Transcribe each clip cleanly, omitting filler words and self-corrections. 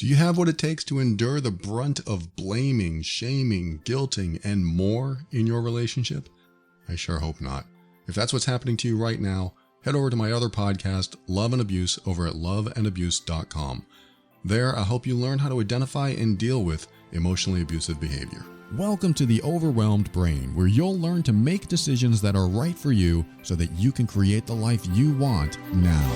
Do you have what it takes to endure the brunt of blaming, shaming, guilting, and more in your relationship? I sure hope not. If that's what's happening to you right now, head over to my other podcast, Love and Abuse, over at loveandabuse.com. There, I'll help you learn how to identify and deal with emotionally abusive behavior. Welcome to the Overwhelmed Brain, where you'll learn to make decisions that are right for you so that you can create the life you want now.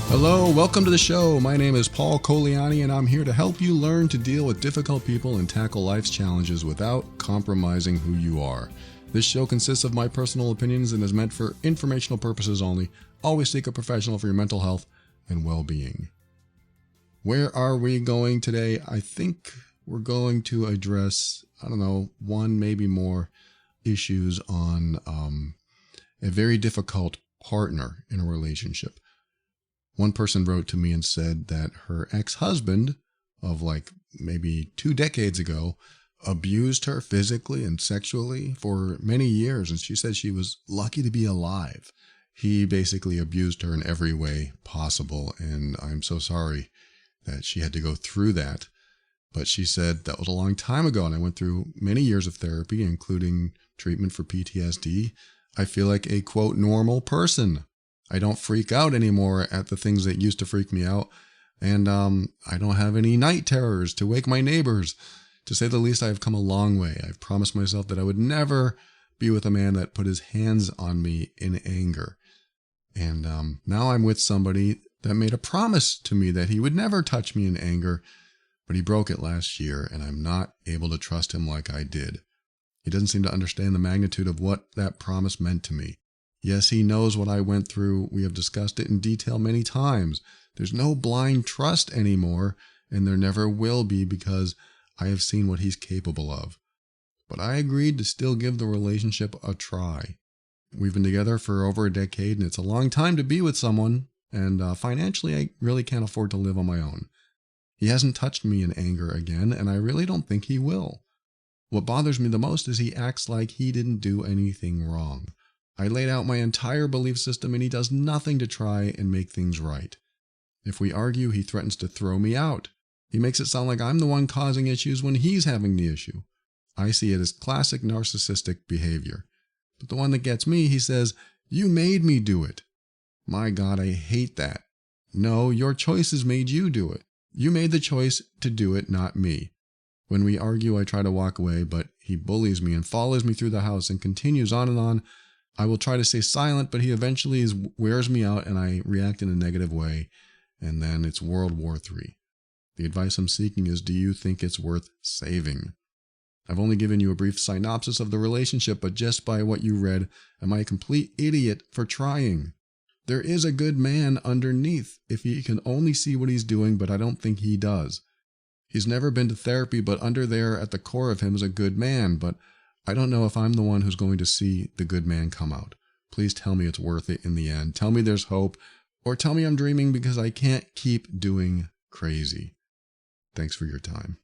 Hello, welcome to the show. My name is Paul Coliani, and I'm here to help you learn to deal with difficult people and tackle life's challenges without compromising who you are. This show consists of my personal opinions and is meant for informational purposes only. Always seek a professional for your mental health and well-being. Where are we going today? I think we're going to address, one, maybe more issues on a very difficult partner in a relationship. One person wrote to me and said that her ex-husband of maybe 2 decades ago abused her physically and sexually for many years, and she said she was lucky to be alive. He basically abused her in every way possible, and I'm so sorry that she had to go through that. But she said that was a long time ago, and I went through many years of therapy, including treatment for PTSD. I feel like a, quote, normal person. I don't freak out anymore at the things that used to freak me out. And I don't have any night terrors to wake my neighbors. To say the least, I've come a long way. I've promised myself that I would never be with a man that put his hands on me in anger. And now I'm with somebody that made a promise to me that he would never touch me in anger, but he broke it last year, and I'm not able to trust him like I did. He doesn't seem to understand the magnitude of what that promise meant to me. Yes, he knows what I went through. We have discussed it in detail many times. There's no blind trust anymore, and there never will be because I have seen what he's capable of. But I agreed to still give the relationship a try. We've been together for over a decade, and it's a long time to be with someone, and financially I really can't afford to live on my own. He hasn't touched me in anger again, and I really don't think he will. What bothers me the most is he acts like he didn't do anything wrong. I laid out my entire belief system, and he does nothing to try and make things right. If we argue, he threatens to throw me out. He makes it sound like I'm the one causing issues when he's having the issue. I see it as classic narcissistic behavior. But the one that gets me, he says, "You made me do it." My God, I hate that. No, your choices made you do it. You made the choice to do it, not me. When we argue, I try to walk away, but he bullies me and follows me through the house and continues on and on. I will try to stay silent, but he eventually wears me out and I react in a negative way, and then it's World War III. The advice I'm seeking is, do you think it's worth saving? I've only given you a brief synopsis of the relationship, but just by what you read, am I a complete idiot for trying? There is a good man underneath if he can only see what he's doing, but I don't think he does. He's never been to therapy, but under there at the core of him is a good man, but I don't know if I'm the one who's going to see the good man come out. Please tell me it's worth it in the end. Tell me there's hope, or tell me I'm dreaming because I can't keep doing crazy. Thanks for your time.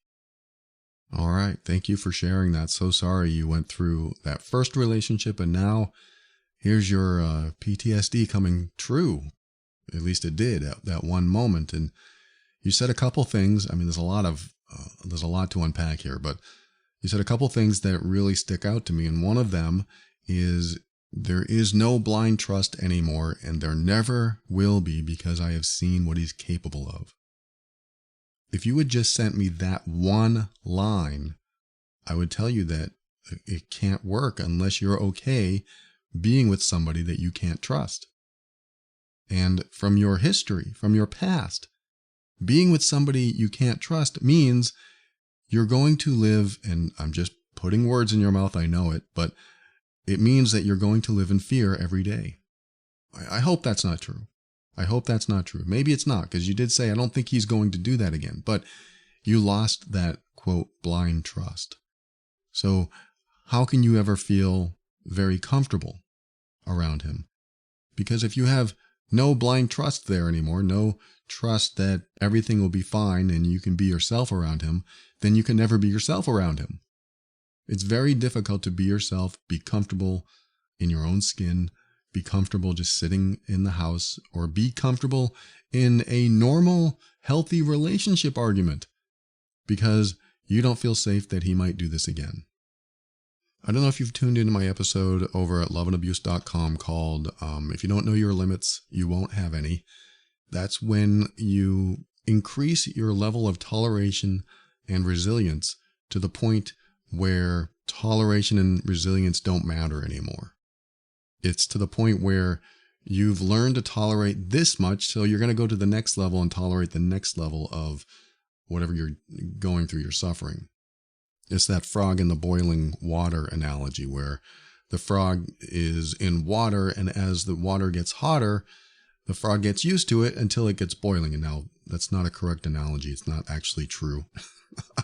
All right. Thank you for sharing that. So sorry you went through that first relationship, and now here's your PTSD coming true. At least it did at that one moment. And you said a couple things. I mean, there's a lot to unpack here, but you said a couple things that really stick out to me, and one of them is there is no blind trust anymore, and there never will be because I have seen what he's capable of. If you had just sent me that one line, I would tell you that it can't work unless you're okay being with somebody that you can't trust. And from your history, from your past, being with somebody you can't trust means you're going to live, and I'm just putting words in your mouth, I know it, but it means that you're going to live in fear every day. I hope that's not true. I hope that's not true. Maybe it's not, because you did say, I don't think he's going to do that again, but you lost that, quote, blind trust. So how can you ever feel very comfortable around him? Because if you have no blind trust there anymore, no trust that everything will be fine and you can be yourself around him, then you can never be yourself around him. It's very difficult to be yourself, be comfortable in your own skin, be comfortable just sitting in the house, or be comfortable in a normal, healthy relationship argument. because you don't feel safe that he might do this again. I don't know if you've tuned into my episode over at loveandabuse.com called If You Don't Know Your Limits, You Won't Have Any. That's when you increase your level of toleration and resilience to the point where toleration and resilience don't matter anymore. It's to the point where you've learned to tolerate this much, so you're going to go to the next level and tolerate the next level of whatever you're going through, your suffering. It's that frog in the boiling water analogy where the frog is in water, and as the water gets hotter, the frog gets used to it until it gets boiling. And now that's not a correct analogy. It's not actually true.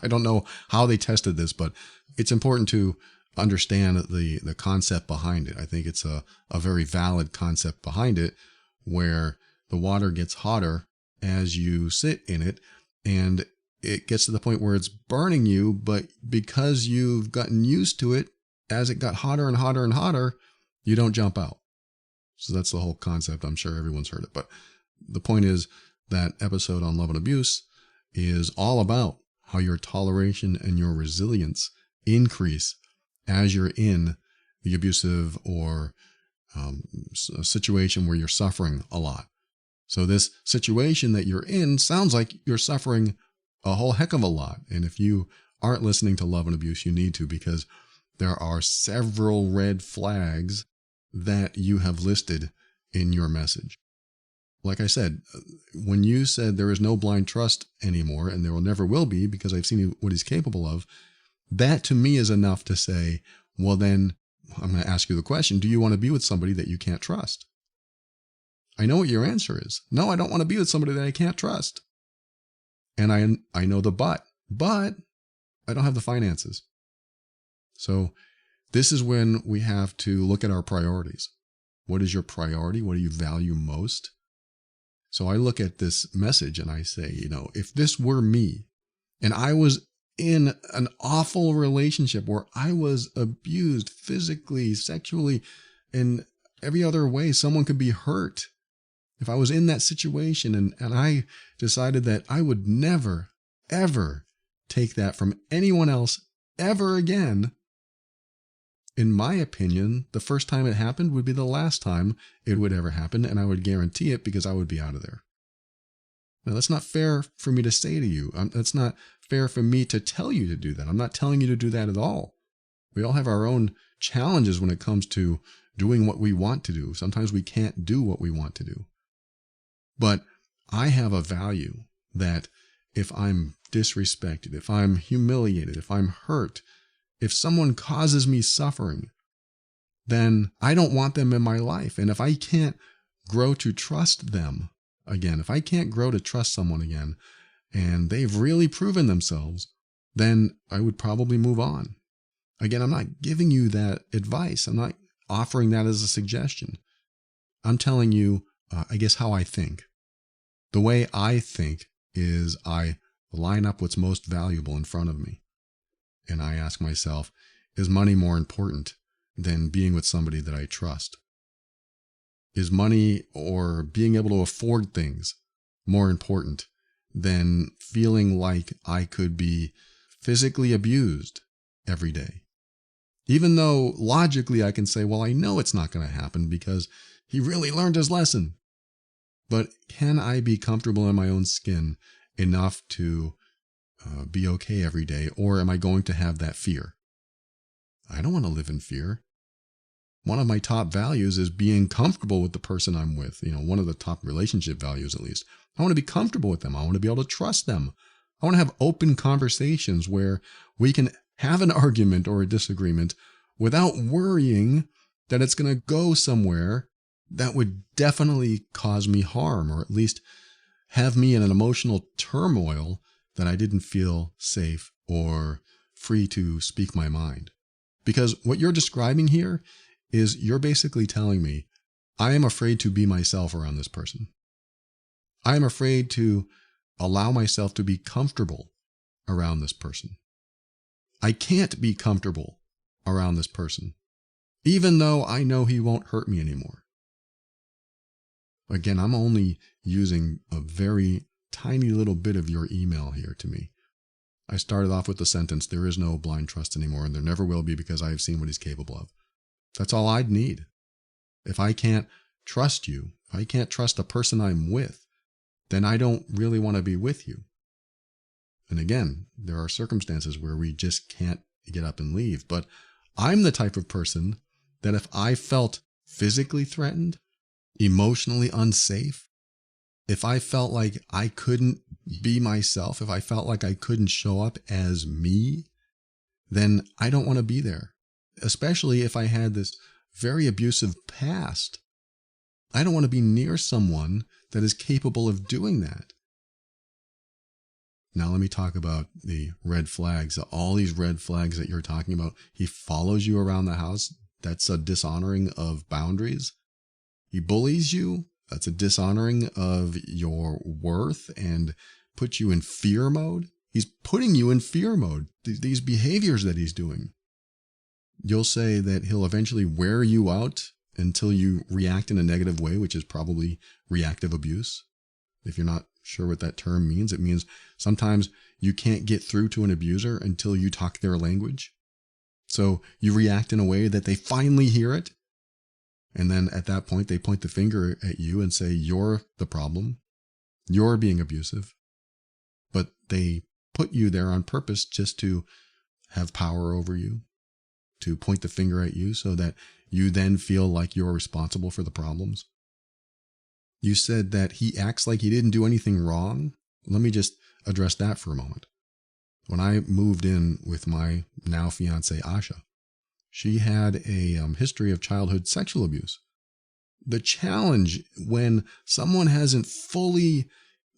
I don't know how they tested this, but it's important to understand the concept behind it. I think it's a very valid concept behind it, where the water gets hotter as you sit in it, and it gets to the point where it's burning you, but because you've gotten used to it, as it got hotter and hotter and hotter, you don't jump out. So that's the whole concept. I'm sure everyone's heard it. But the point is, that episode on love and abuse is all about how your toleration and your resilience increase as you're in the abusive or a situation where you're suffering a lot. So this situation that you're in sounds like you're suffering a whole heck of a lot. And if you aren't listening to Love and Abuse, you need to, because there are several red flags that you have listed in your message. Like I said, when you said there is no blind trust anymore, and there will never will be because I've seen what he's capable of, that to me is enough to say, well, then I'm going to ask you the question, do you want to be with somebody that you can't trust? I know what your answer is. No, I don't want to be with somebody that I can't trust. And I know the but I don't have the finances. So this is when we have to look at our priorities. What is your priority? What do you value most? So I look at this message and I say, if this were me and I was in an awful relationship where I was abused physically, sexually, in every other way someone could be hurt. If I was in that situation and I decided that I would never, ever take that from anyone else ever again, in my opinion, the first time it happened would be the last time it would ever happen, and I would guarantee it because I would be out of there. Now, that's not fair for me to say to you. That's not fair for me to tell you to do that. I'm not telling you to do that at all. We all have our own challenges when it comes to doing what we want to do. Sometimes we can't do what we want to do. But I have a value that if I'm disrespected, if I'm humiliated, if I'm hurt, if someone causes me suffering, then I don't want them in my life. And if I can't grow to trust them again, if I can't grow to trust someone again, and they've really proven themselves, then I would probably move on. Again, I'm not giving you that advice. I'm not offering that as a suggestion. I'm telling you, I guess, how I think. The way I think is I line up what's most valuable in front of me. And I ask myself, is money more important than being with somebody that I trust? Is money or being able to afford things more important than feeling like I could be physically abused every day? Even though logically I can say, well, I know it's not going to happen because he really learned his lesson. But can I be comfortable in my own skin enough to be okay every day? Or am I going to have that fear? I don't want to live in fear. One of my top values is being comfortable with the person I'm with. One of the top relationship values, at least. I want to be comfortable with them. I want to be able to trust them. I want to have open conversations where we can have an argument or a disagreement without worrying that it's going to go somewhere that would definitely cause me harm, or at least have me in an emotional turmoil that I didn't feel safe or free to speak my mind. Because what you're describing here is you're basically telling me, I am afraid to be myself around this person. I am afraid to allow myself to be comfortable around this person. I can't be comfortable around this person, even though I know he won't hurt me anymore. Again, I'm only using a very tiny little bit of your email here to me. I started off with the sentence, there is no blind trust anymore, and there never will be because I have seen what he's capable of. That's all I'd need. If I can't trust you, if I can't trust the person I'm with, then I don't really want to be with you. And again, there are circumstances where we just can't get up and leave. But I'm the type of person that if I felt physically threatened, emotionally unsafe, if I felt like I couldn't be myself, if I felt like I couldn't show up as me, then I don't want to be there. Especially if I had this very abusive past. I don't want to be near someone that is capable of doing that. Now let me talk about the red flags. All these red flags that you're talking about. He follows you around the house. That's a dishonoring of boundaries. He bullies you. That's a dishonoring of your worth and puts you in fear mode. He's putting you in fear mode. These behaviors that he's doing. You'll say that he'll eventually wear you out until you react in a negative way, which is probably reactive abuse. If you're not sure what that term means, it means sometimes you can't get through to an abuser until you talk their language. So you react in a way that they finally hear it. And then at that point, they point the finger at you and say, you're the problem. You're being abusive. But they put you there on purpose just to have power over you, to point the finger at you so that you then feel like you're responsible for the problems. You said that he acts like he didn't do anything wrong. Let me just address that for a moment. When I moved in with my now fiancée, Asha, she had a history of childhood sexual abuse. The challenge when someone hasn't fully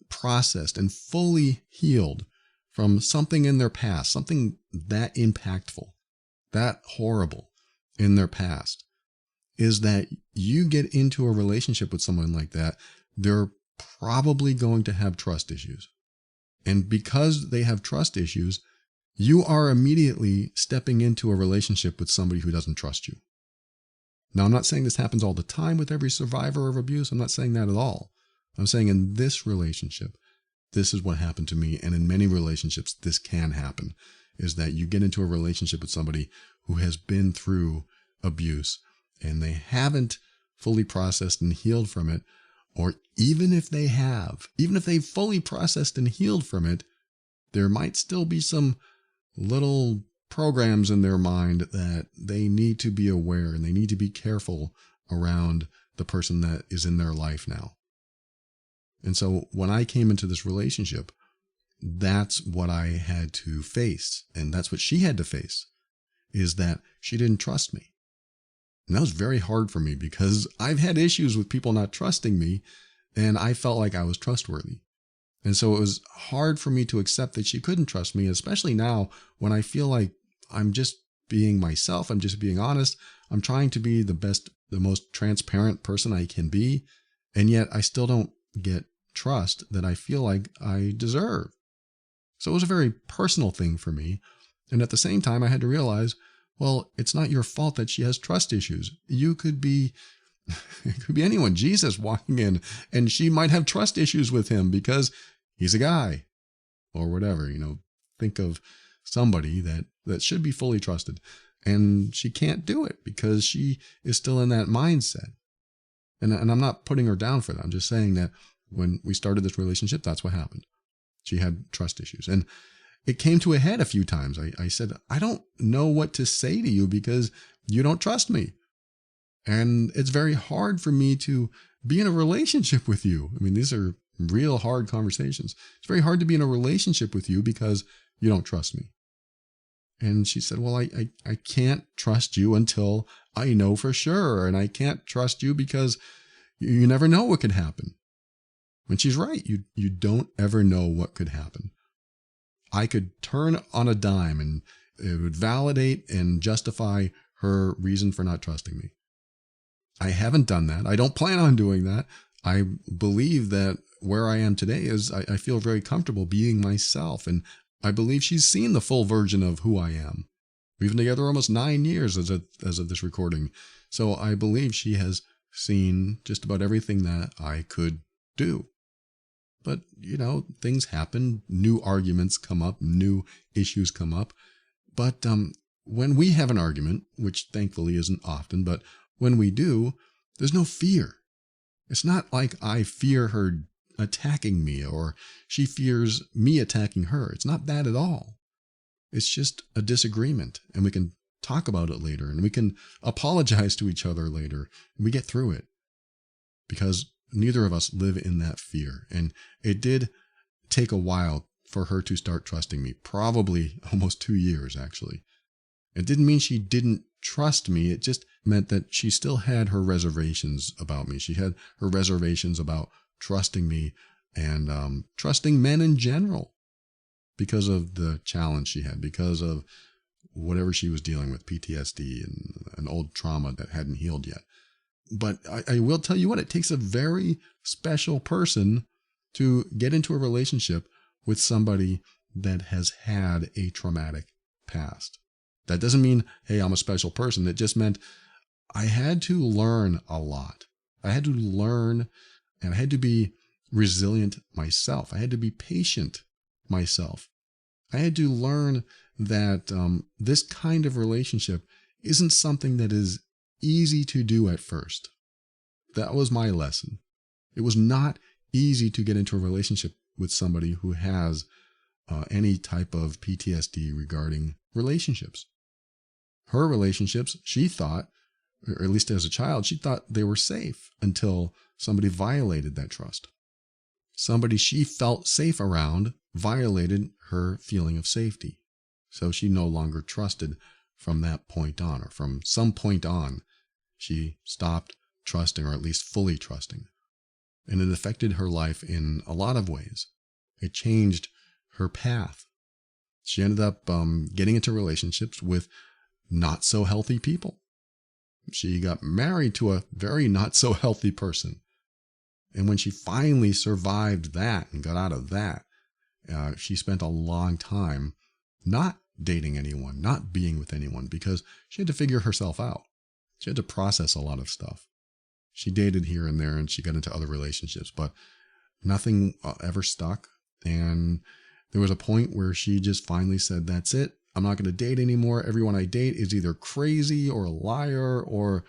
processed and fully healed from something in their past, something that impactful, that horrible in their past, is that you get into a relationship with someone like that, they're probably going to have trust issues. And because they have trust issues, you are immediately stepping into a relationship with somebody who doesn't trust you. Now, I'm not saying this happens all the time with every survivor of abuse. I'm not saying that at all. I'm saying in this relationship, this is what happened to me. And in many relationships, this can happen, is that you get into a relationship with somebody who has been through abuse and they haven't fully processed and healed from it. Or even if they have, even if they've fully processed and healed from it, there might still be some little programs in their mind that they need to be aware and they need to be careful around the person that is in their life now. And so when I came into this relationship, that's what I had to face. And that's what she had to face, is that she didn't trust me. And that was very hard for me because I've had issues with people not trusting me and I felt like I was trustworthy. And so it was hard for me to accept that she couldn't trust me, especially now when I feel like I'm just being myself. I'm just being honest. I'm trying to be the best, the most transparent person I can be. And yet I still don't get trust that I feel like I deserve. So it was a very personal thing for me. And at the same time, I had to realize, well, it's not your fault that she has trust issues. You could be, it could be anyone, Jesus walking in, and she might have trust issues with him because he's a guy or whatever, think of somebody that should be fully trusted. And she can't do it because she is still in that mindset. And I'm not putting her down for that. I'm just saying that when we started this relationship, that's what happened. She had trust issues. And it came to a head a few times. I said, I don't know what to say to you because you don't trust me. And it's very hard for me to be in a relationship with you. I mean, these are real hard conversations. It's very hard to be in a relationship with you because you don't trust me. And she said, well, I can't trust you until I know for sure. And I can't trust you because you never know what could happen. And she's right. You don't ever know what could happen. I could turn on a dime and it would validate and justify her reason for not trusting me. I haven't done that. I don't plan on doing that. I believe that where I am today is I feel very comfortable being myself. And I believe she's seen the full version of who I am. We've been together almost 9 years as of this recording. So I believe she has seen just about everything that I could do. But, things happen, new arguments come up, new issues come up. But when we have an argument, which thankfully isn't often, but when we do, there's no fear. It's not like I fear her attacking me or she fears me attacking her. It's not that at all. It's just a disagreement, and we can talk about it later, and we can apologize to each other later, and we get through it because neither of us live in that fear. And it did take a while for her to start trusting me, probably almost 2 years, actually. It didn't mean she didn't trust me. It just meant that she still had her reservations about me. She had her reservations about trusting me and trusting men in general because of the challenge she had, because of whatever she was dealing with, PTSD and an old trauma that hadn't healed yet. But I will tell you what, it takes a very special person to get into a relationship with somebody that has had a traumatic past. That doesn't mean, hey, I'm a special person. It just meant I had to learn a lot. I had to learn, and I had to be resilient myself. I had to be patient myself. I had to learn that this kind of relationship isn't something that is easy to do at first. That was my lesson. It was not easy to get into a relationship with somebody who has any type of PTSD regarding relationships. Her relationships, she thought, or at least as a child, she thought they were safe until somebody violated that trust. Somebody she felt safe around violated her feeling of safety. So she no longer trusted from that point on, or from some point on, she stopped trusting, or at least fully trusting. And it affected her life in a lot of ways. It changed her path. She ended up getting into relationships with not so healthy people. She got married to a very not so healthy person. And when she finally survived that and got out of that, she spent a long time not dating anyone, not being with anyone, because she had to figure herself out. She had to process a lot of stuff. She dated here and there, and she got into other relationships, but nothing ever stuck. And there was a point where she just finally said, that's it. I'm not going to date anymore. Everyone I date is either crazy or a liar, or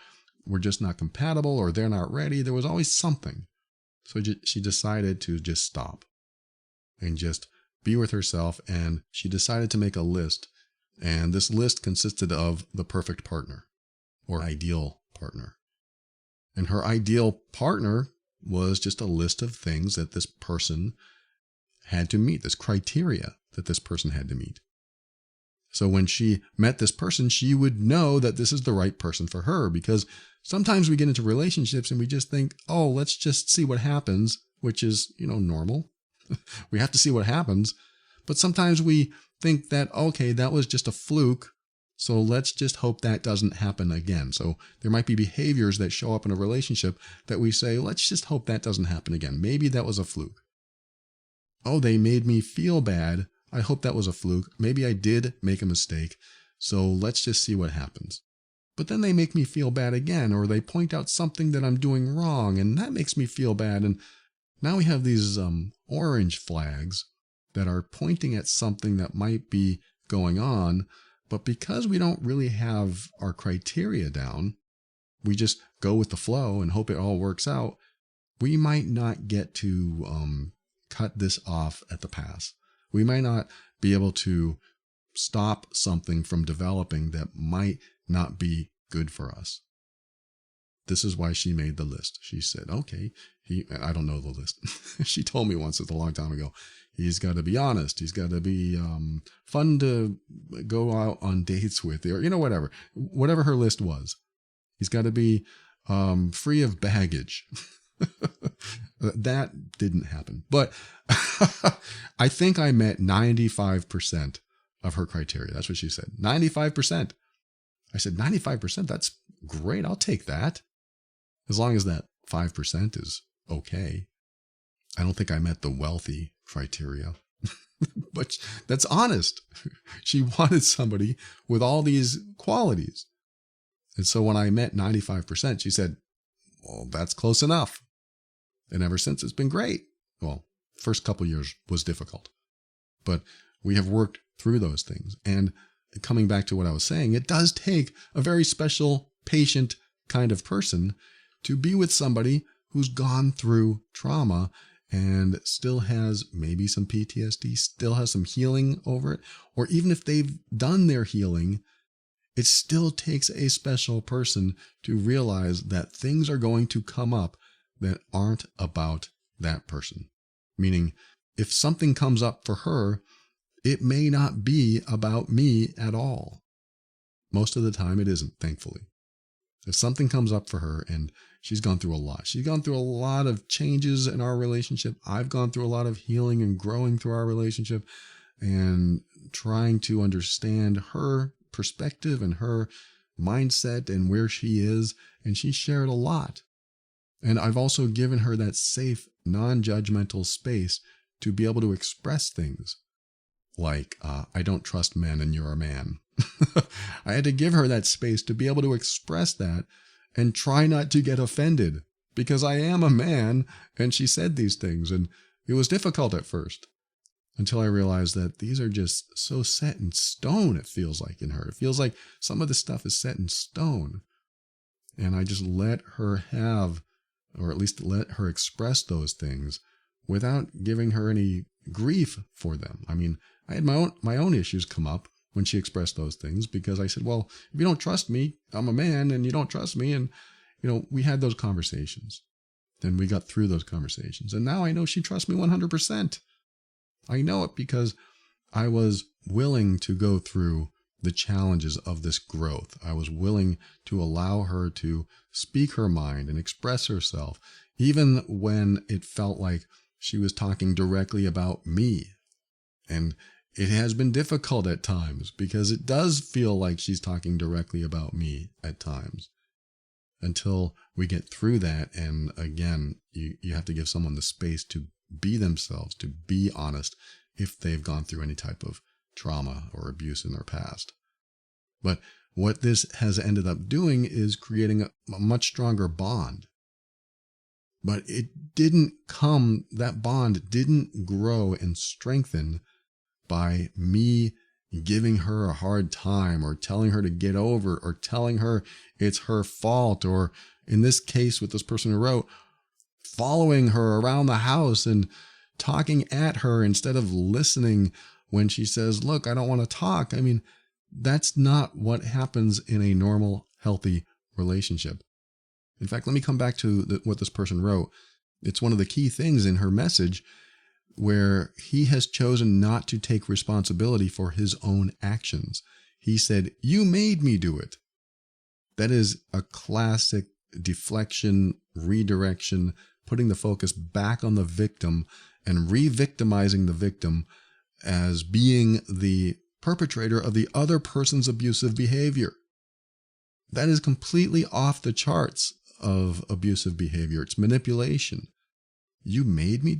we're just not compatible, or they're not ready. There was always something. So she decided to just stop and just be with herself. And she decided to make a list. And this list consisted of the perfect partner, or ideal partner. And her ideal partner was just a list of things that this person had to meet, this criteria that this person had to meet. So when she met this person, she would know that this is the right person for her, because sometimes we get into relationships and we just think, oh, let's just see what happens, which is, normal. We have to see what happens. But sometimes we think that, okay, that was just a fluke. So let's just hope that doesn't happen again. So there might be behaviors that show up in a relationship that we say, let's just hope that doesn't happen again. Maybe that was a fluke. Oh, they made me feel bad. I hope that was a fluke. Maybe I did make a mistake. So let's just see what happens. But then they make me feel bad again, or they point out something that I'm doing wrong, and that makes me feel bad. And now we have these orange flags that are pointing at something that might be going on. But because we don't really have our criteria down, we just go with the flow and hope it all works out. We might not get to cut this off at the pass. We might not be able to stop something from developing that might not be good for us. This is why she made the list. She said, okay, I don't know the list. She told me once, it's a long time ago, he's got to be honest. He's got to be fun to go out on dates with, or, whatever her list was. He's got to be free of baggage. That didn't happen. But I think I met 95% of her criteria. That's what she said. 95%. I said, 95%? That's great. I'll take that. As long as that 5% is okay. I don't think I met the wealthy criteria. But that's honest. She wanted somebody with all these qualities. And so when I met 95%, she said, well, that's close enough. And ever since, it's been great. Well, first couple years was difficult, but we have worked through those things. And coming back to what I was saying, it does take a very special, patient kind of person to be with somebody who's gone through trauma and still has maybe some PTSD, still has some healing over it, or even if they've done their healing, it still takes a special person to realize that things are going to come up that aren't about that person. Meaning, if something comes up for her, it may not be about me at all. Most of the time it isn't, thankfully. If something comes up for her, and she's gone through a lot. She's gone through a lot of changes in our relationship. I've gone through a lot of healing and growing through our relationship and trying to understand her perspective and her mindset and where she is. And she shared a lot. And I've also given her that safe, non-judgmental space to be able to express things like, I don't trust men and you're a man. I had to give her that space to be able to express that and try not to get offended because I am a man and she said these things. And it was difficult at first until I realized that these are just so set in stone, it feels like in her. It feels like some of the stuff is set in stone. And I just let her have, or at least let her express those things without giving her any grief for them. I mean, I had my own issues come up when she expressed those things because I said, well, if you don't trust me, I'm a man and you don't trust me. And, we had those conversations. Then we got through those conversations. And now I know she trusts me 100%. I know it because I was willing to go through the challenges of this growth. I was willing to allow her to speak her mind and express herself, even when it felt like she was talking directly about me. And it has been difficult at times because it does feel like she's talking directly about me at times until we get through that. And again, you have to give someone the space to be themselves, to be honest if they've gone through any type of trauma or abuse in their past. But what this has ended up doing is creating a much stronger bond. But that bond didn't grow and strengthen by me giving her a hard time or telling her to get over or telling her it's her fault, or in this case with this person who wrote, following her around the house and talking at her instead of listening when she says, look, I don't want to talk. I mean, that's not what happens in a normal, healthy relationship. In fact, let me come back to what this person wrote. It's one of the key things in her message where he has chosen not to take responsibility for his own actions. He said, you made me do it. That is a classic deflection, redirection, putting the focus back on the victim and re-victimizing the victim as being the perpetrator of the other person's abusive behavior. That is completely off the charts of abusive behavior. It's manipulation. You made me.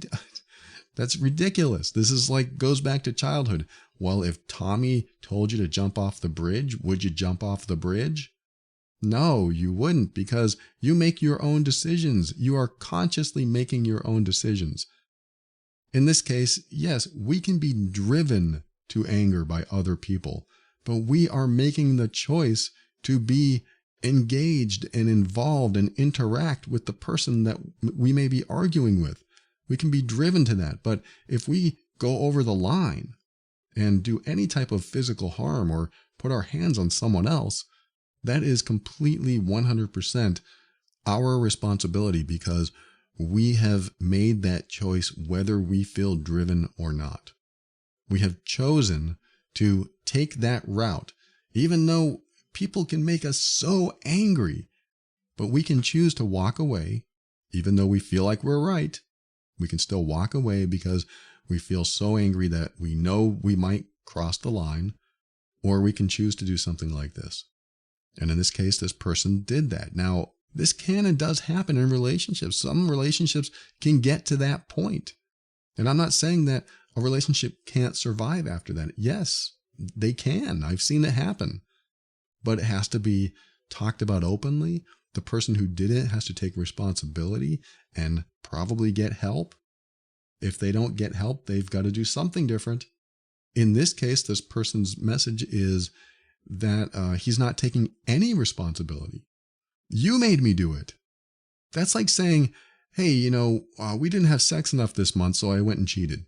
That's ridiculous. This is goes back to childhood. Well, if Tommy told you to jump off the bridge, would you jump off the bridge? No, you wouldn't, because you make your own decisions. You are consciously making your own decisions. In this case, yes, we can be driven to anger by other people, but we are making the choice to be engaged and involved and interact with the person that we may be arguing with. We can be driven to that. But if we go over the line and do any type of physical harm or put our hands on someone else, that is completely 100% our responsibility because we have made that choice whether we feel driven or not. We have chosen to take that route, even though people can make us so angry, but we can choose to walk away, even though we feel like we're right. We can still walk away because we feel so angry that we know we might cross the line, or we can choose to do something like this. And in this case, this person did that. Now, this can and does happen in relationships. Some relationships can get to that point. And I'm not saying that a relationship can't survive after that. Yes, they can. I've seen it happen. But it has to be talked about openly. The person who did it has to take responsibility and probably get help. If they don't get help, they've got to do something different. In this case, this person's message is that he's not taking any responsibility. You made me do it. That's like saying, hey, we didn't have sex enough this month, so I went and cheated.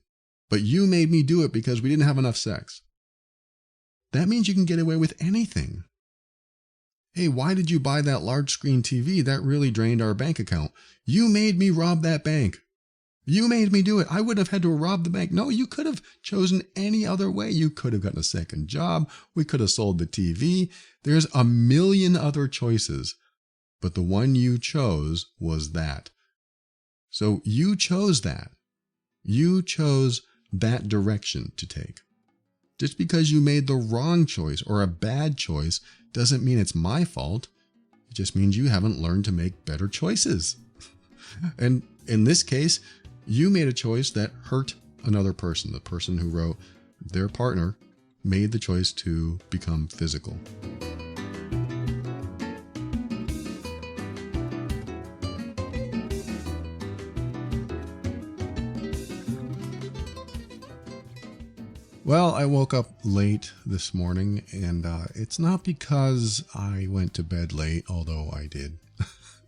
But you made me do it because we didn't have enough sex. That means you can get away with anything. Hey, why did you buy that large screen TV? That really drained our bank account. You made me rob that bank. You made me do it. I wouldn't have had to rob the bank. No, you could have chosen any other way. You could have gotten a second job. We could have sold the TV. There's a million other choices, but the one you chose was that. So you chose that. You chose that direction to take. Just because you made the wrong choice or a bad choice doesn't mean it's my fault. It just means you haven't learned to make better choices. And in this case, you made a choice that hurt another person. The person who wrote, their partner made the choice to become physical. Well, I woke up late this morning, and it's not because I went to bed late, although I did.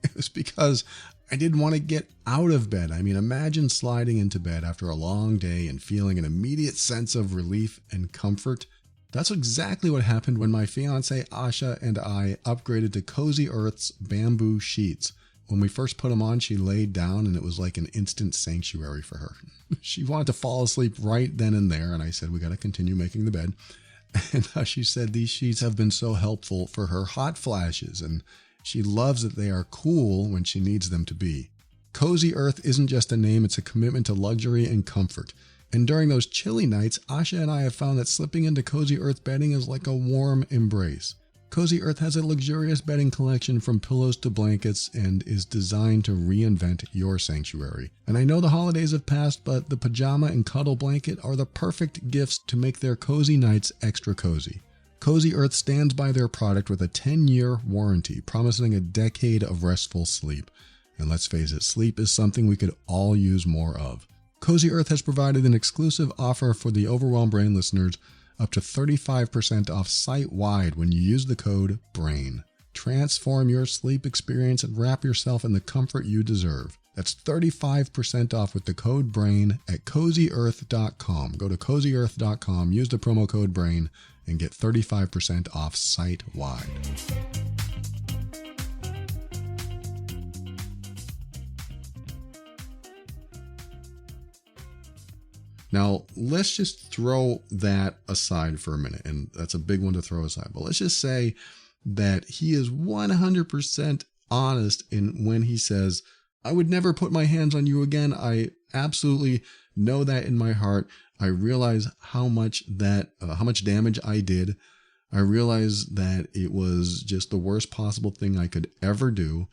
It was because I didn't want to get out of bed. I mean, imagine sliding into bed after a long day and feeling an immediate sense of relief and comfort. That's exactly what happened when my fiance Asha and I upgraded to Cozy Earth's bamboo sheets. When we first put them on, she laid down and it was like an instant sanctuary for her. She wanted to fall asleep right then and there, and I said, we got to continue making the bed. And she said these sheets have been so helpful for her hot flashes, and she loves that they are cool when she needs them to be. Cozy Earth isn't just a name, it's a commitment to luxury and comfort. And during those chilly nights, Asha and I have found that slipping into Cozy Earth bedding is like a warm embrace. Cozy Earth has a luxurious bedding collection from pillows to blankets and is designed to reinvent your sanctuary. And I know the holidays have passed, but the pajama and cuddle blanket are the perfect gifts to make their cozy nights extra cozy. Cozy Earth stands by their product with a 10-year warranty, promising a decade of restful sleep. And let's face it, sleep is something we could all use more of. Cozy Earth has provided an exclusive offer for the Overwhelmed Brain listeners, up to 35% off site-wide when you use the code BRAIN. Transform your sleep experience and wrap yourself in the comfort you deserve. That's 35% off with the code BRAIN at CozyEarth.com. Go to CozyEarth.com, use the promo code BRAIN, and get 35% off site-wide. Now, let's just throw that aside for a minute, and that's a big one to throw aside. But let's just say that he is 100% honest in when he says, I would never put my hands on you again. I absolutely know that in my heart. I realize how much damage I did. I realize that it was just the worst possible thing I could ever do.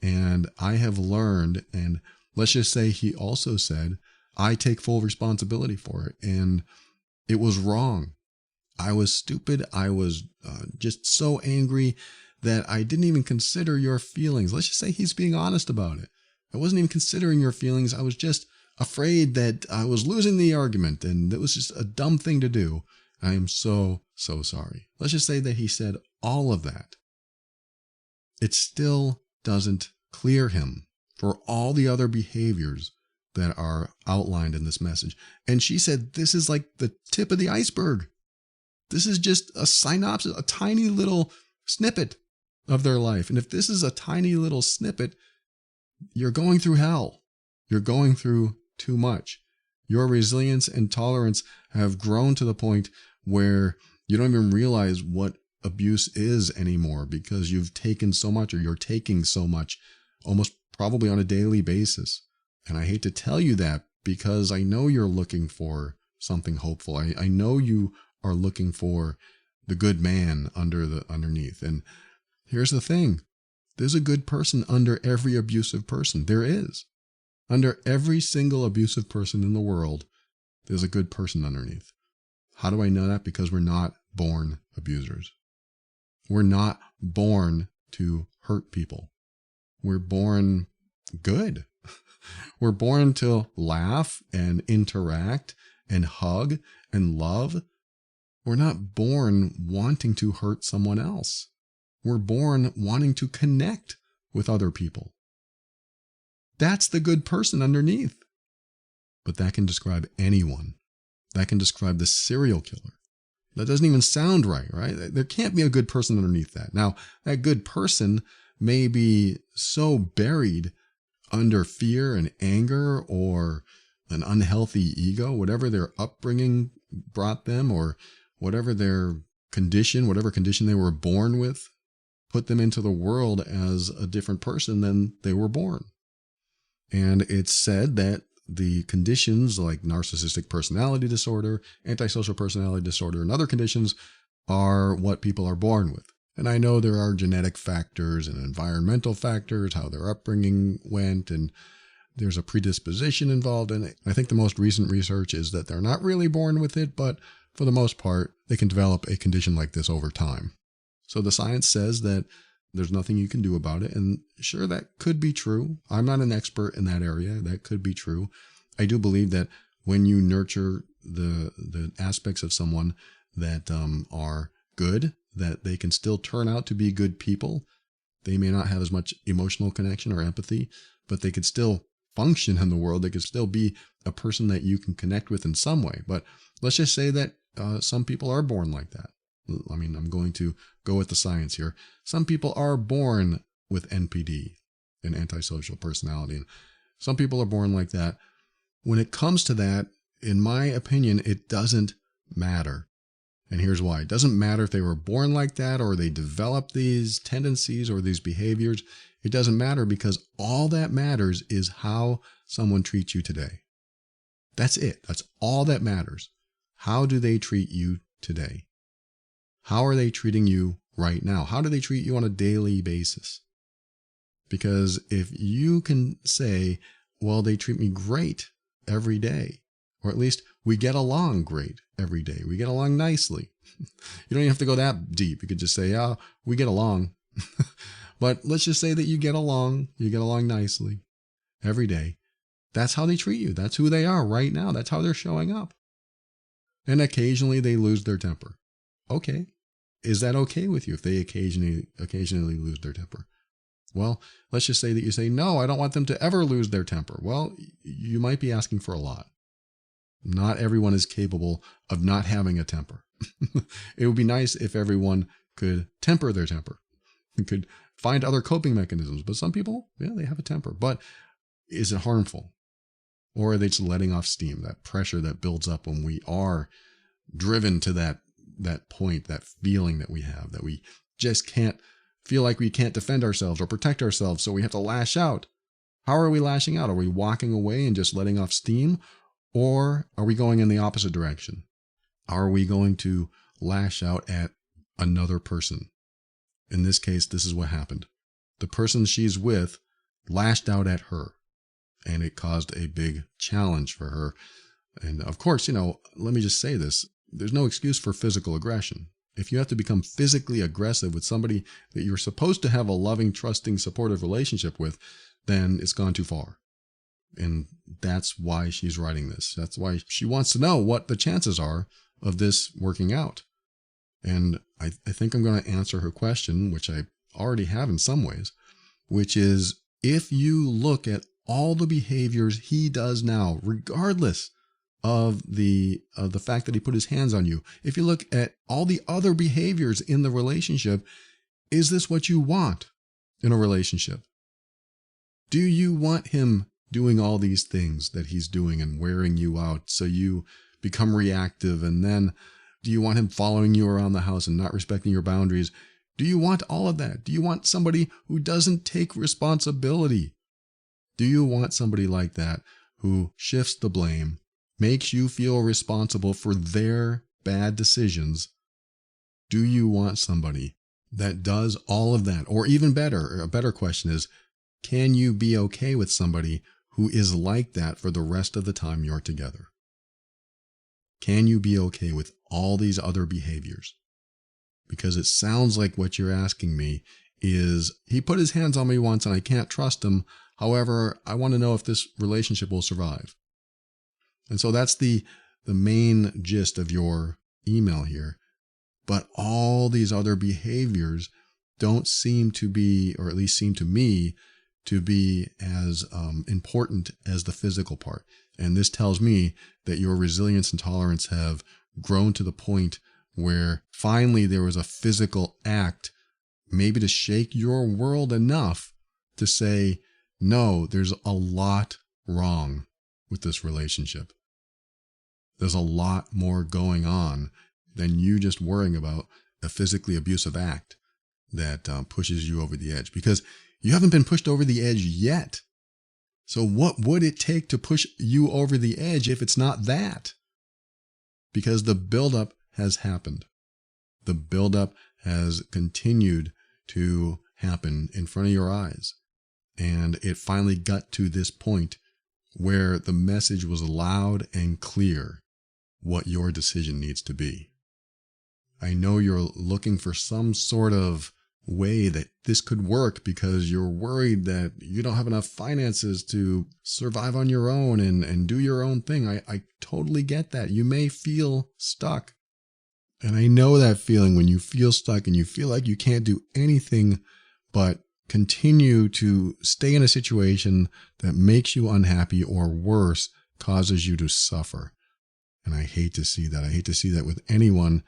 And I have learned, and let's just say he also said, I take full responsibility for it. And it was wrong. I was stupid. I was just so angry that I didn't even consider your feelings. Let's just say he's being honest about it. I wasn't even considering your feelings. I was just afraid that I was losing the argument, and it was just a dumb thing to do. I am so, so sorry. Let's just say that he said all of that. It still doesn't clear him for all the other behaviors that are outlined in this message. And she said, this is like the tip of the iceberg. This is just a synopsis, a tiny little snippet of their life. And if this is a tiny little snippet, you're going through hell. You're going through too much. Your resilience and tolerance have grown to the point where you don't even realize what abuse is anymore because you've taken so much, or you're taking so much, almost probably on a daily basis. And I hate to tell you that because I know you're looking for something hopeful. I know you are looking for the good man underneath. And here's the thing. There's a good person under every abusive person. There is. Under every single abusive person in the world, there's a good person underneath. How do I know that? Because we're not born abusers. We're not born to hurt people. We're born good. We're born to laugh and interact and hug and love. We're not born wanting to hurt someone else. We're born wanting to connect with other people. That's the good person underneath. But that can describe anyone. That can describe the serial killer. That doesn't even sound right? There can't be a good person underneath that. Now, that good person may be so buried under fear and anger or an unhealthy ego, whatever their upbringing brought them, or whatever their condition, whatever condition they were born with, put them into the world as a different person than they were born. And it's said that the conditions like narcissistic personality disorder, antisocial personality disorder, and other conditions are what people are born with. And I know there are genetic factors and environmental factors, how their upbringing went, and there's a predisposition involved in it. I think the most recent research is that they're not really born with it, but for the most part, they can develop a condition like this over time. So the science says that there's nothing you can do about it. And sure, that could be true. I'm not an expert in that area. That could be true. I do believe that when you nurture the aspects of someone that are good, that they can still turn out to be good people. They may not have as much emotional connection or empathy, but they could still function in the world. They could still be a person that you can connect with in some way. But let's just say that some people are born like that. I mean, I'm going to go with the science here. Some people are born with NPD, an antisocial personality. And some people are born like that. When it comes to that, in my opinion, it doesn't matter. And here's why. It doesn't matter if they were born like that or they developed these tendencies or these behaviors. It doesn't matter, because all that matters is how someone treats you today. That's it. That's all that matters. How do they treat you today? How are they treating you right now? How do they treat you on a daily basis? Because if you can say, well, they treat me great every day, or at least we get along great every day. We get along nicely. You don't even have to go that deep. You could just say, yeah, we get along. But let's just say that you get along nicely every day. That's how they treat you. That's who they are right now. That's how they're showing up. And occasionally they lose their temper. Okay. Is that okay with you if they occasionally lose their temper? Well, let's just say that you say, no, I don't want them to ever lose their temper. Well, you might be asking for a lot. Not everyone is capable of not having a temper. It would be nice if everyone could temper their temper and could find other coping mechanisms. But some people, yeah, they have a temper. But is it harmful? Or are they just letting off steam, that pressure that builds up when we are driven to that point, that feeling that we have, that we just can't feel like we can't defend ourselves or protect ourselves, so we have to lash out. How are we lashing out? Are we walking away and just letting off steam? Or are we going in the opposite direction? Are we going to lash out at another person? In this case, this is what happened. The person she's with lashed out at her, and it caused a big challenge for her. And of course, let me just say this. There's no excuse for physical aggression. If you have to become physically aggressive with somebody that you're supposed to have a loving, trusting, supportive relationship with, then it's gone too far. And that's why she's writing this. That's why she wants to know what the chances are of this working out. And I think I'm going to answer her question, which I already have in some ways, which is, if you look at all the behaviors he does now, regardless of the fact that he put his hands on you, if you look at all the other behaviors in the relationship, is this what you want in a relationship? Do you want him doing all these things that he's doing and wearing you out so you become reactive? And then do you want him following you around the house and not respecting your boundaries? Do you want all of that? Do you want somebody who doesn't take responsibility? Do you want somebody like that who shifts the blame, makes you feel responsible for their bad decisions? Do you want somebody that does all of that? Or even better, a better question is, can you be okay with somebody who is like that for the rest of the time you're together? Can you be okay with all these other behaviors? Because it sounds like what you're asking me is, he put his hands on me once and I can't trust him. However, I want to know if this relationship will survive. And so that's the main gist of your email here. But all these other behaviors don't seem to be, or at least seem to me, to be as important as the physical part. And this tells me that your resilience and tolerance have grown to the point where finally there was a physical act, maybe to shake your world enough to say, no, there's a lot wrong with this relationship. There's a lot more going on than you just worrying about a physically abusive act that pushes you over the edge, because you haven't been pushed over the edge yet. So what would it take to push you over the edge if it's not that? Because the buildup has happened. The buildup has continued to happen in front of your eyes. And it finally got to this point where the message was loud and clear what your decision needs to be. I know you're looking for some sort of way that this could work because you're worried that you don't have enough finances to survive on your own and do your own thing. I totally get that. You may feel stuck. And I know that feeling when you feel stuck and you feel like you can't do anything but continue to stay in a situation that makes you unhappy, or worse, causes you to suffer. And I hate to see that. I hate to see that with anyone.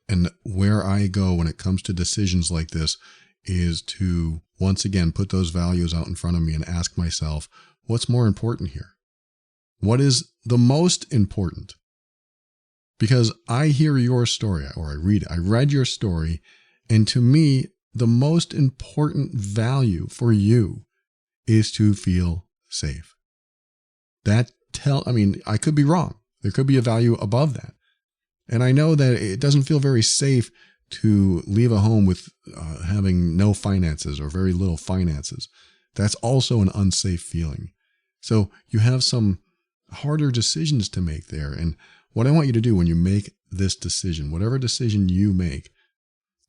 And where I go when it comes to decisions like this is to, once again, put those values out in front of me and ask myself, what's more important here? What is the most important? Because I hear your story, or I read your story, and to me, the most important value for you is to feel safe. I could be wrong. There could be a value above that. And I know that it doesn't feel very safe to leave a home with having no finances or very little finances. That's also an unsafe feeling. So you have some harder decisions to make there. And what I want you to do when you make this decision, whatever decision you make,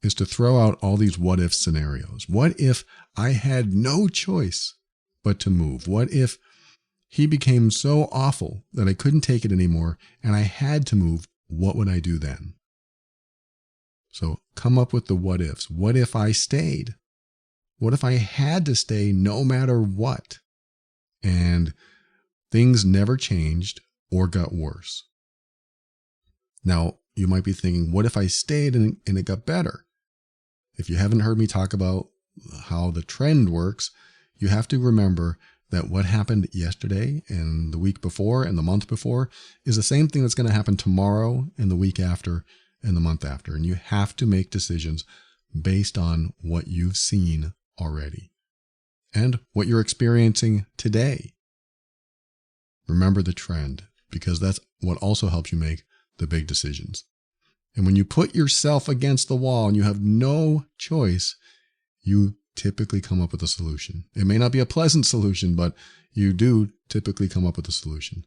is to throw out all these what-if scenarios. What if I had no choice but to move? What if he became so awful that I couldn't take it anymore and I had to move? What would I do then? So come up with the what ifs. What if I stayed? What if I had to stay no matter what? And things never changed or got worse. Now, you might be thinking, what if I stayed and it got better? If you haven't heard me talk about how the trend works, you have to remember that what happened yesterday and the week before and the month before is the same thing that's going to happen tomorrow and the week after and the month after. And you have to make decisions based on what you've seen already and what you're experiencing today. Remember the trend, because that's what also helps you make the big decisions. And when you put yourself against the wall and you have no choice, you typically come up with a solution. It may not be a pleasant solution, but you do typically come up with a solution.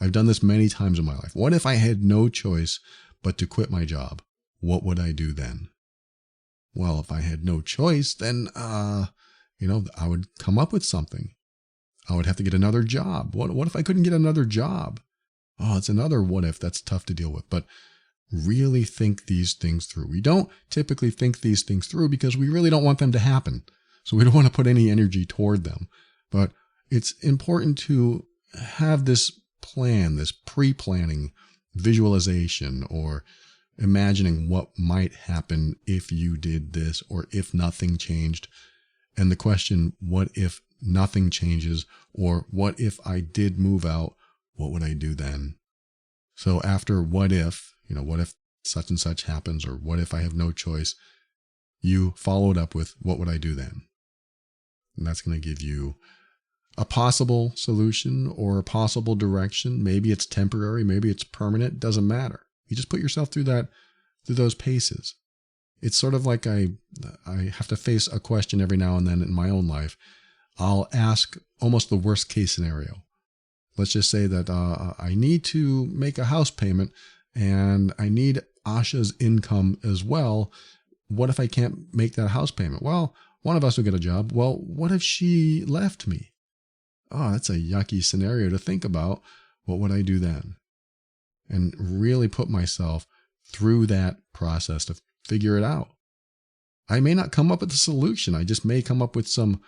I've done this many times in my life. What if I had no choice but to quit my job? What would I do then? Well, if I had no choice, then, I would come up with something. I would have to get another job. What if I couldn't get another job? Oh, it's another what if. That's tough to deal with. But really think these things through. We don't typically think these things through because we really don't want them to happen. So we don't want to put any energy toward them. But it's important to have this plan, this pre-planning visualization, or imagining what might happen if you did this or if nothing changed. And the question, what if nothing changes? Or what if I did move out? What would I do then? So after what if such and such happens, or what if I have no choice, you follow it up with, what would I do then? And that's going to give you a possible solution or a possible direction. Maybe it's temporary, maybe it's permanent, doesn't matter. You just put yourself through those paces. It's sort of like I have to face a question every now and then in my own life. I'll ask almost the worst case scenario. Let's just say that I need to make a house payment and I need Asha's income as well. What if I can't make that house payment? Well, one of us will get a job. Well, what if she left me? oh, that's a yucky scenario to think about. What would I do then? And really put myself through that process to figure it out. I may not come up with a solution. I just may come up with some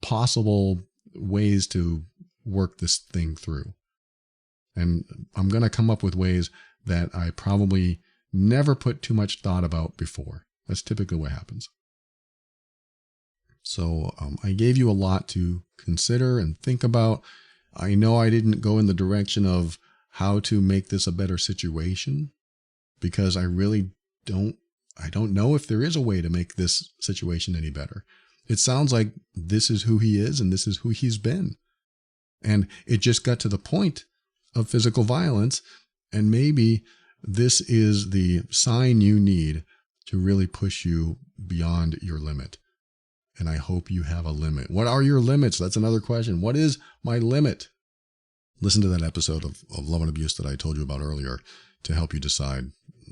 possible ways to work this thing through. And I'm going to come up with ways that I probably never put too much thought about before. That's typically what happens. So I gave you a lot to consider and think about. I know I didn't go in the direction of how to make this a better situation, because I really don't know if there is a way to make this situation any better. It sounds like this is who he is and this is who he's been. And it just got to the point of physical violence. And maybe this is the sign you need to really push you beyond your limit. And I hope you have a limit. What are your limits? That's another question. What is my limit? Listen to that episode of Love and Abuse that I told you about earlier to help you decide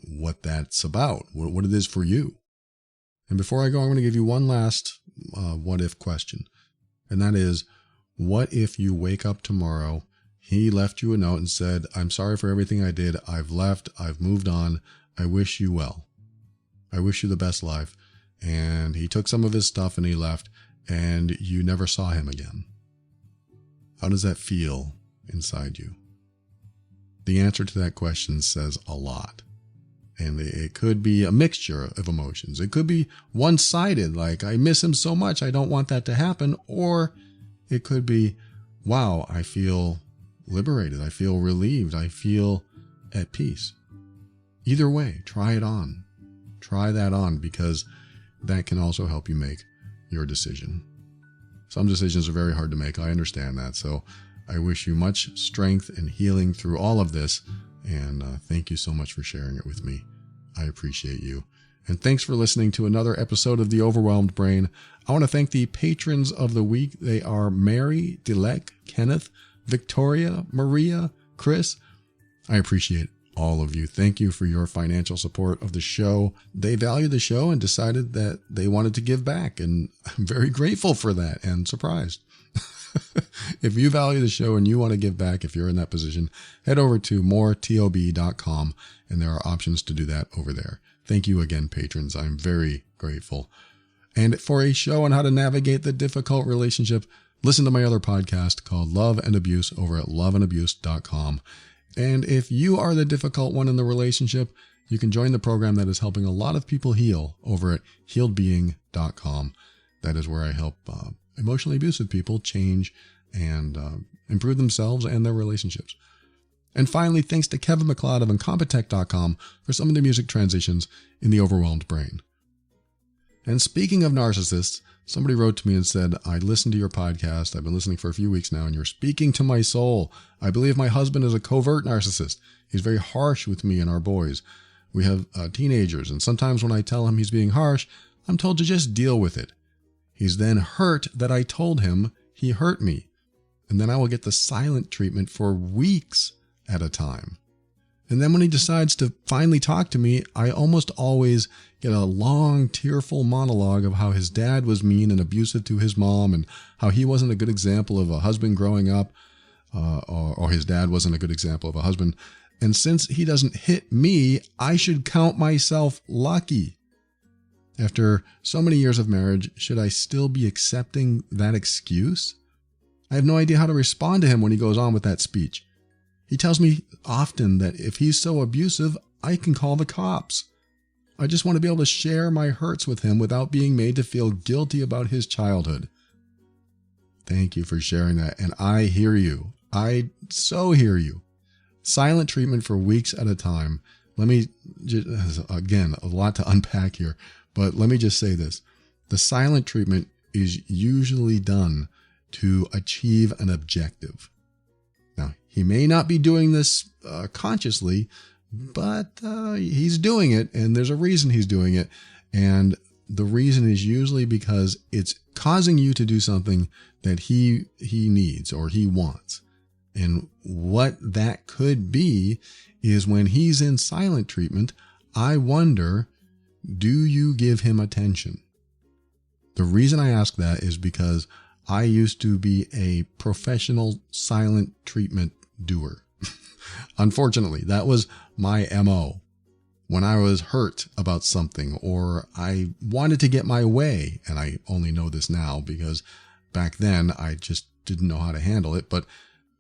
what that's about, what it is for you. And before I go, I'm going to give you one last what if question. And that is, what if you wake up tomorrow, he left you a note and said, I'm sorry for everything I did. I've left. I've moved on. I wish you well. I wish you the best life. And he took some of his stuff and he left, and you never saw him again. How does that feel inside you? The answer to that question says a lot. And it could be a mixture of emotions. It could be one-sided, like, I miss him so much, I don't want that to happen. Or it could be, wow, I feel liberated. I feel relieved. I feel at peace. Either way, try it on. Try that on, because that can also help you make your decision. Some decisions are very hard to make. I understand that. So I wish you much strength and healing through all of this. And thank you so much for sharing it with me. I appreciate you. And thanks for listening to another episode of The Overwhelmed Brain. I want to thank the patrons of the week. They are Mary, Dilek, Kenneth, Victoria, Maria, Chris. I appreciate all of you. Thank you for your financial support of the show. They value the show and decided that they wanted to give back. And I'm very grateful for that and surprised. If you value the show and you want to give back, if you're in that position, head over to moretob.com and there are options to do that over there. Thank you again, patrons. I'm very grateful. And for a show on how to navigate the difficult relationship, listen to my other podcast called Love and Abuse over at loveandabuse.com. And if you are the difficult one in the relationship, you can join the program that is helping a lot of people heal over at healedbeing.com. That is where I help emotionally abusive people change and improve themselves and their relationships. And finally, thanks to Kevin McLeod of Incompetech.com for some of the music transitions in The Overwhelmed Brain. And speaking of narcissists, somebody wrote to me and said, I listened to your podcast. I've been listening for a few weeks now, and you're speaking to my soul. I believe my husband is a covert narcissist. He's very harsh with me and our boys. We have teenagers, and sometimes when I tell him he's being harsh, I'm told to just deal with it. He's then hurt that I told him he hurt me. And then I will get the silent treatment for weeks at a time. And then when he decides to finally talk to me, I almost always get a long, tearful monologue of how his dad was mean and abusive to his mom and how he wasn't a good example of a husband growing up, or his dad wasn't a good example of a husband. And since he doesn't hit me, I should count myself lucky. After so many years of marriage, should I still be accepting that excuse? I have no idea how to respond to him when he goes on with that speech. He tells me often that if he's so abusive, I can call the cops. I just want to be able to share my hurts with him without being made to feel guilty about his childhood. Thank you for sharing that. And I hear you. I so hear you. Silent treatment for weeks at a time. Let me, again, a lot to unpack here, but let me just say this. The silent treatment is usually done to achieve an objective. Now, he may not be doing this consciously, but he's doing it, and there's a reason he's doing it. And the reason is usually because it's causing you to do something that he needs or he wants. And what that could be is when he's in silent treatment, I wonder, do you give him attention? The reason I ask that is because I used to be a professional silent treatment doer. Unfortunately, that was my MO. When I was hurt about something or I wanted to get my way, and I only know this now because back then I just didn't know how to handle it, but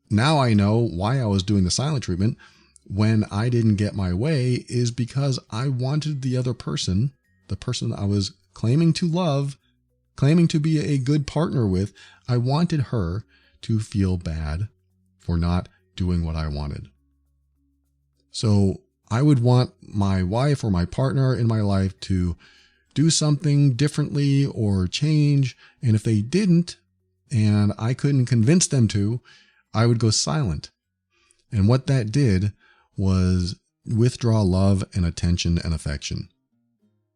now I know why I was doing the silent treatment when I didn't get my way is because I wanted the other person, the person I was claiming to love, claiming to be a good partner with, I wanted her to feel bad for not doing what I wanted. So I would want my wife or my partner in my life to do something differently or change. And if they didn't, and I couldn't convince them to, I would go silent. And what that did was withdraw love and attention and affection.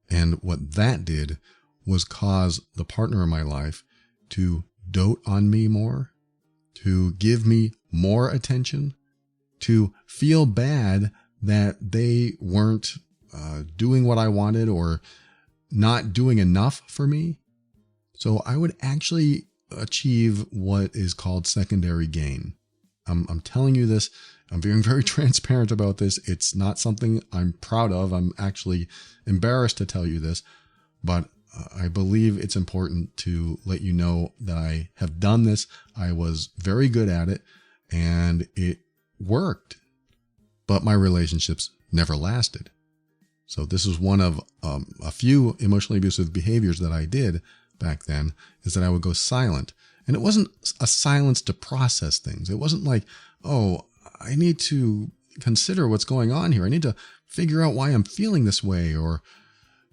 And what that did was cause the partner in my life to dote on me more, to give me more attention, to feel bad that they weren't doing what I wanted or not doing enough for me. So I would actually achieve what is called secondary gain. I'm telling you this. I'm being very transparent about this. It's not something I'm proud of. I'm actually embarrassed to tell you this, but I believe it's important to let you know that I have done this. I was very good at it and it worked, but my relationships never lasted. So this is one of a few emotionally abusive behaviors that I did back then, is that I would go silent. And it wasn't a silence to process things. It wasn't like, oh, I need to consider what's going on here. I need to figure out why I'm feeling this way, or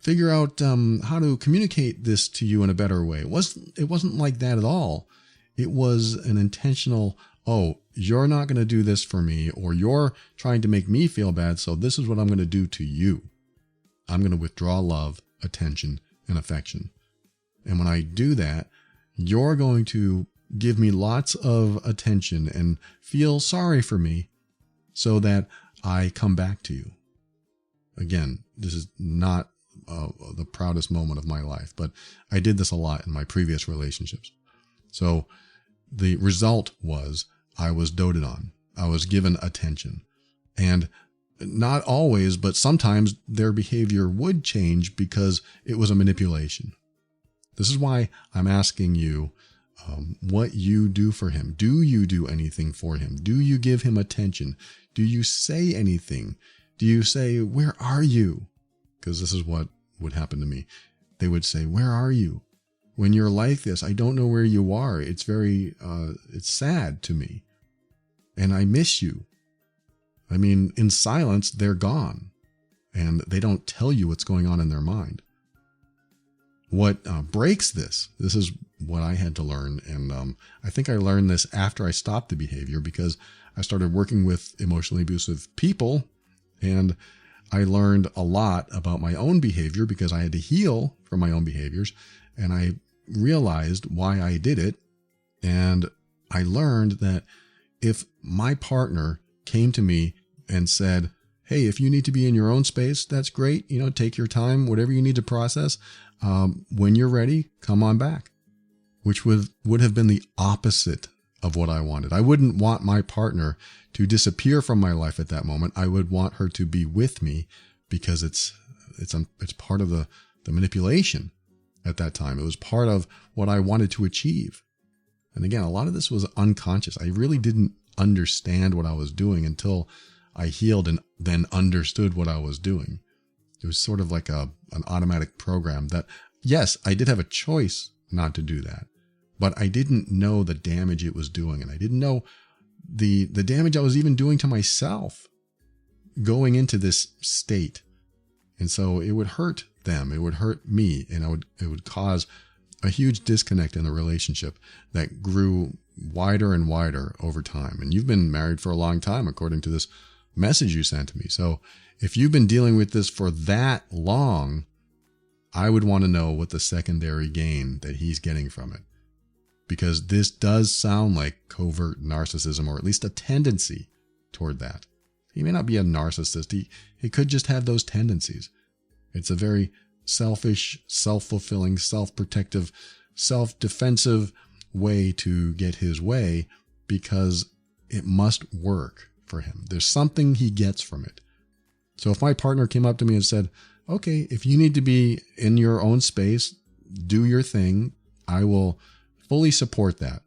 figure out how to communicate this to you in a better way. It wasn't like that at all. It was an intentional, oh, you're not going to do this for me, or you're trying to make me feel bad, so this is what I'm going to do to you. I'm going to withdraw love, attention, and affection. And when I do that, you're going to give me lots of attention and feel sorry for me so that I come back to you. Again, this is not the proudest moment of my life, but I did this a lot in my previous relationships. So the result was I was doted on. I was given attention. And not always, but sometimes their behavior would change because it was a manipulation. This is why I'm asking you what you do for him. Do you do anything for him? Do you give him attention? Do you say anything? Do you say, where are you? Because this is what would happen to me. They would say, where are you? When you're like this, I don't know where you are. It's very, it's sad to me. And I miss you. I mean, in silence, they're gone. And they don't tell you what's going on in their mind. What breaks this is what I had to learn. And I think I learned this after I stopped the behavior, because I started working with emotionally abusive people. And I learned a lot about my own behavior because I had to heal from my own behaviors. And I realized why I did it. And I learned that if my partner came to me and said, hey, if you need to be in your own space, that's great. You know, take your time, whatever you need to process. When you're ready, come on back, which would have been the opposite of what I wanted. I wouldn't want my partner to disappear from my life at that moment. I would want her to be with me because it's part of the manipulation at that time. It was part of what I wanted to achieve. And again, a lot of this was unconscious. I really didn't understand what I was doing until I healed and then understood what I was doing. It was sort of like an automatic program that, yes, I did have a choice not to do that, but I didn't know the damage it was doing. And I didn't know the damage I was even doing to myself going into this state. And so it would hurt them. It would hurt me. And it would cause a huge disconnect in the relationship that grew wider and wider over time. And you've been married for a long time, according to this message you sent to me. So if you've been dealing with this for that long, I would want to know what the secondary gain that he's getting from it. Because this does sound like covert narcissism, or at least a tendency toward that. He may not be a narcissist. He could just have those tendencies. It's a very selfish, self-fulfilling, self-protective, self-defensive way to get his way because it must work for him. There's something he gets from it. So if my partner came up to me and said, okay, if you need to be in your own space, do your thing, I will fully support that.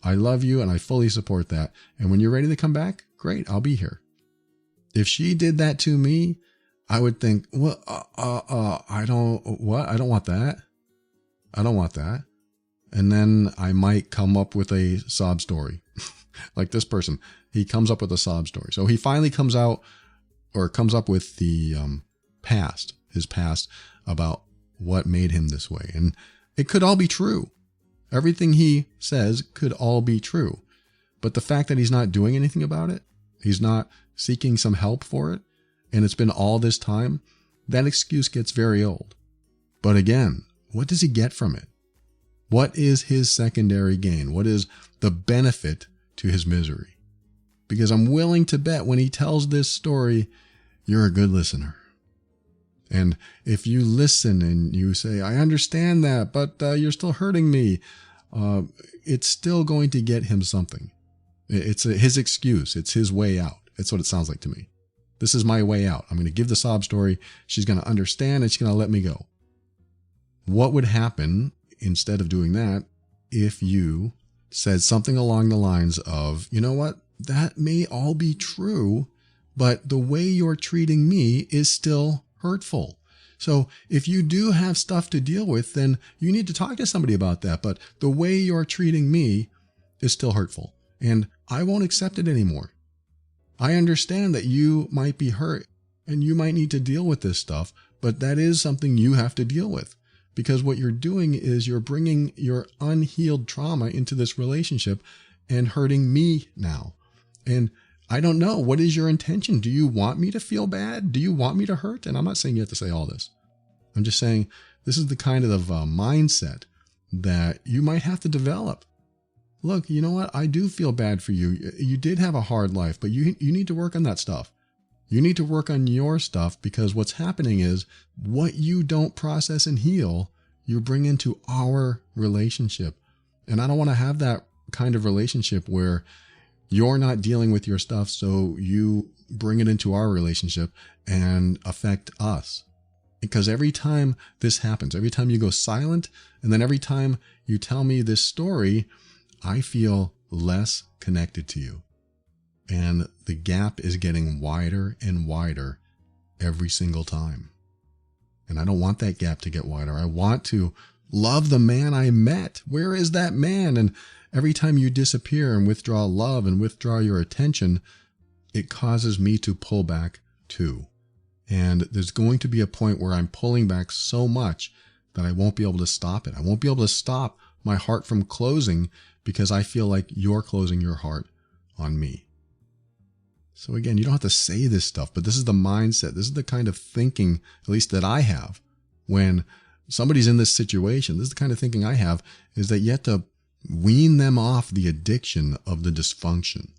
I love you and I fully support that. And when you're ready to come back, great, I'll be here. If she did that to me, I would think, well, I don't want that. I don't want that. And then I might come up with a sob story. Like this person, he comes up with a sob story. So he finally comes up with the his past about what made him this way. And it could all be true. Everything he says could all be true. But the fact that he's not doing anything about it, he's not seeking some help for it, and it's been all this time, that excuse gets very old. But again, what does he get from it? What is his secondary gain? What is the benefit to his misery? Because I'm willing to bet when he tells this story, you're a good listener. And if you listen and you say, I understand that, but you're still hurting me, it's still going to get him something. It's his excuse. It's his way out. It's what it sounds like to me. This is my way out. I'm going to give the sob story. She's going to understand and she's going to let me go. What would happen instead of doing that if you said something along the lines of, you know what, that may all be true, but the way you're treating me is still hurtful. So if you do have stuff to deal with, then you need to talk to somebody about that. But the way you're treating me is still hurtful, and I won't accept it anymore. I understand that you might be hurt and you might need to deal with this stuff, but that is something you have to deal with, because what you're doing is you're bringing your unhealed trauma into this relationship and hurting me now. And I don't know. What is your intention? Do you want me to feel bad? Do you want me to hurt? And I'm not saying you have to say all this. I'm just saying this is the kind of mindset that you might have to develop. Look, you know what? I do feel bad for you. You did have a hard life, but you need to work on that stuff. You need to work on your stuff, because what's happening is what you don't process and heal, you bring into our relationship. And I don't want to have that kind of relationship where you're not dealing with your stuff, so you bring it into our relationship and affect us. Because every time this happens, every time you go silent, and then every time you tell me this story, I feel less connected to you. And the gap is getting wider and wider every single time. And I don't want that gap to get wider. I want to love the man I met. Where is that man? And every time you disappear and withdraw love and withdraw your attention, it causes me to pull back too. And there's going to be a point where I'm pulling back so much that I won't be able to stop it. I won't be able to stop my heart from closing because I feel like you're closing your heart on me. So again, you don't have to say this stuff, but this is the mindset. This is the kind of thinking, at least that I have, when somebody's in this situation. This is the kind of thinking I have, is that you have to wean them off the addiction of the dysfunction.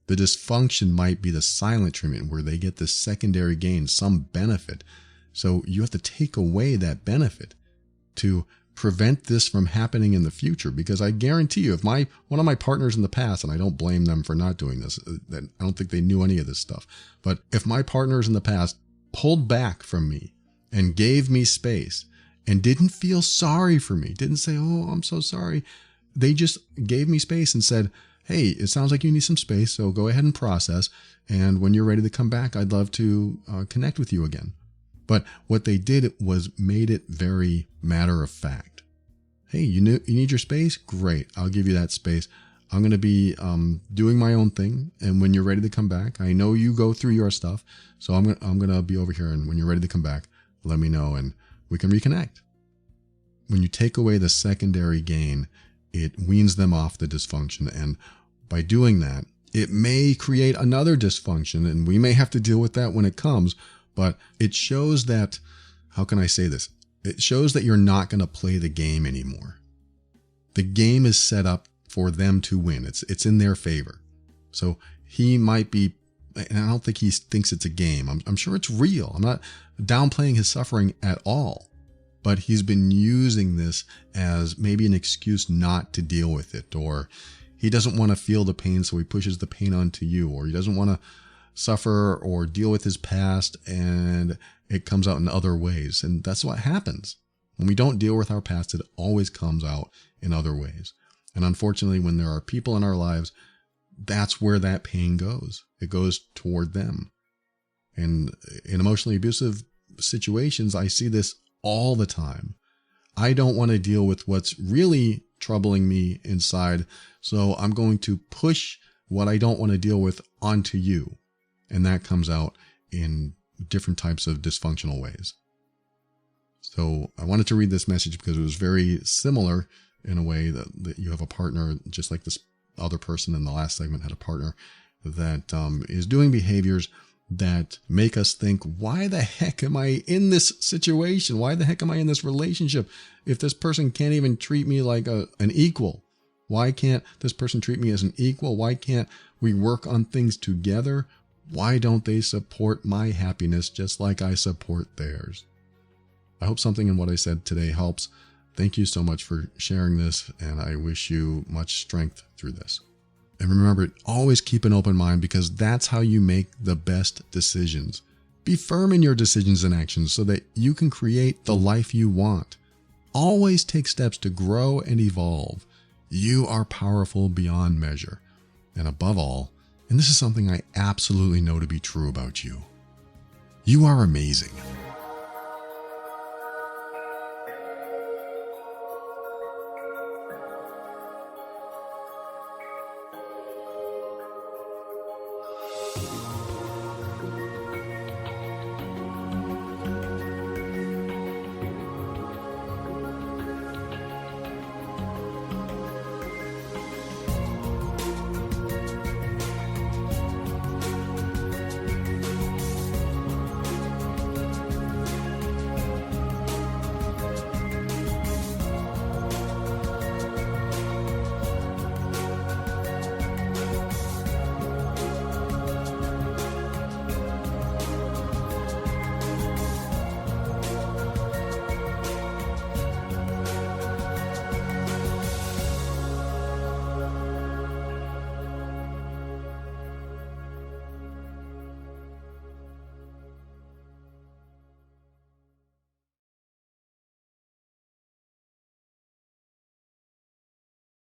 The dysfunction might be the silent treatment where they get this secondary gain, some benefit. So you have to take away that benefit to prevent this from happening in the future. Because I guarantee you, if one of my partners in the past, and I don't blame them for not doing this, I don't think they knew any of this stuff, but if my partners in the past pulled back from me and gave me space and didn't feel sorry for me, didn't say, oh, I'm so sorry. They just gave me space and said, hey, it sounds like you need some space, so go ahead and process. And when you're ready to come back, I'd love to connect with you again. But what they did was made it very matter of fact. Hey, you need your space? Great. I'll give you that space. I'm going to be doing my own thing. And when you're ready to come back, I know you go through your stuff. So I'm going to be over here. And when you're ready to come back, let me know and we can reconnect. When you take away the secondary gain, it weans them off the dysfunction. And by doing that, it may create another dysfunction. And we may have to deal with that when it comes. But it shows that, how can I say this? It shows that you're not going to play the game anymore. The game is set up for them to win. It's in their favor. So he might be, and I don't think he thinks it's a game. I'm sure it's real. I'm not downplaying his suffering at all. but he's been using this as maybe an excuse not to deal with it, or he doesn't want to feel the pain, so he pushes the pain onto you, or he doesn't want to suffer or deal with his past, and it comes out in other ways. And that's what happens. When we don't deal with our past, it always comes out in other ways. And unfortunately, when there are people in our lives, that's where that pain goes. It goes toward them. And in emotionally abusive situations, I see this all the time. I don't want to deal with what's really troubling me inside, so I'm going to push what I don't want to deal with onto you. And that comes out in different types of dysfunctional ways. So I wanted to read this message because it was very similar in a way that you have a partner, just like this other person in the last segment had a partner that is doing behaviors that make us think, why the heck am I in this situation? Why the heck am I in this relationship? If this person can't even treat me like an equal, why can't this person treat me as an equal? Why can't we work on things together? Why don't they support my happiness just like I support theirs? I hope something in what I said today helps. Thank you so much for sharing this, and I wish you much strength through this. And remember, always keep an open mind, because that's how you make the best decisions. Be firm in your decisions and actions so that you can create the life you want. Always take steps to grow and evolve. You are powerful beyond measure. And above all, and this is something I absolutely know to be true about you, you are amazing.